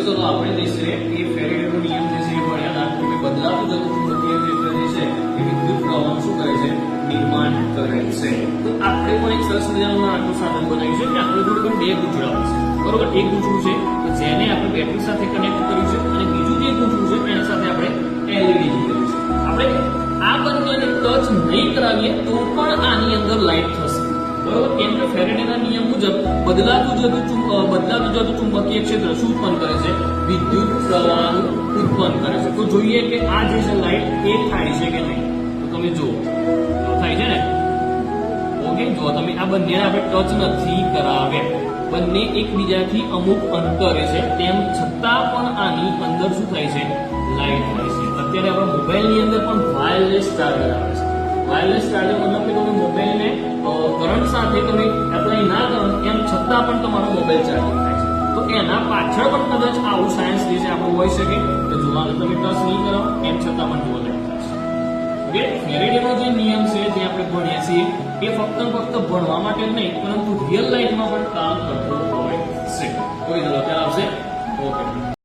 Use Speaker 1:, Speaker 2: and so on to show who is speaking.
Speaker 1: ચલો આપણે જે છે એ ફેરેડેનો નિયમ જે છે એ ભણ્યા હતા કે બદલાતું જતું ચુંબકીય ક્ષેત્ર જે છે એ વિદ્યુત પ્રવાહ શું કરે છે નિર્માણ કરે છે. તો આપણે પણ એક સરસ મજાનું નાનું સાધન બનાવ્યું છે કે આપણે જોડે પણ બે ગૂંચળાઓ છે બરોબર. એક ગૂંચળું છે તો જેને આપણે બેટરી સાથે કનેક્ટ કર્યું છે અને બીજું જે ગૂંચળું છે એના સાથે આપણે એલઈડી કર્યું છે. આપણે આ બંનેને ટચ નહીં કરાવીએ તો પણ આની અંદર લાઈટ થશે બરોબર. કેમ કે ફેરેડેના નિયમ મુજબ બદલાતું જતું ચુંબકીય ક્ષેત્ર શું ઉત્પન્ન કરે છે વિદ્યુત પ્રવાહ ઉત્પન્ન કરે છે. તો જોઈએ કે આ જે છે લાઈટ એ થાય છે કે નહીં. તો તમે જુઓ થાય છે ને. ઓકે જો તમે આ બંનેને આપણે ટચ નથી કરાવ્યા, બંને એકબીજાથી અમુક અંતરે છે તેમ છતાં પણ આની અંદર શું થાય છે લાઈટ થાય છે. અત્યારે આપણા મોબાઈલની અંદર પણ વાયરલેસ ચાર્જર આવે છે. વાયરલેસ ચાર્જર મતલબ કે તમે મોબાઈલને કરંટ સાથે તમે એપ્લાય ના કરો એમ છતાં પણ તમારો મોબાઈલ ચાર્જિંગ થાય છે. તો એના પાછળ પણ કદાચ આવું સાયન્સ જે છે આપણું હોઈ શકે કે જોવાનું તમે ટચ નહીં કરો એમ છતાં પણ જોવા લાયક થશે. ઓકે, ફેરેડેનો જે નિયમ છે જે આપણે ભણ્યા છીએ એ ફક્ત ભણવા માટે જ નહીં પરંતુ રિયલ લાઈફમાં પણ કામ કરતો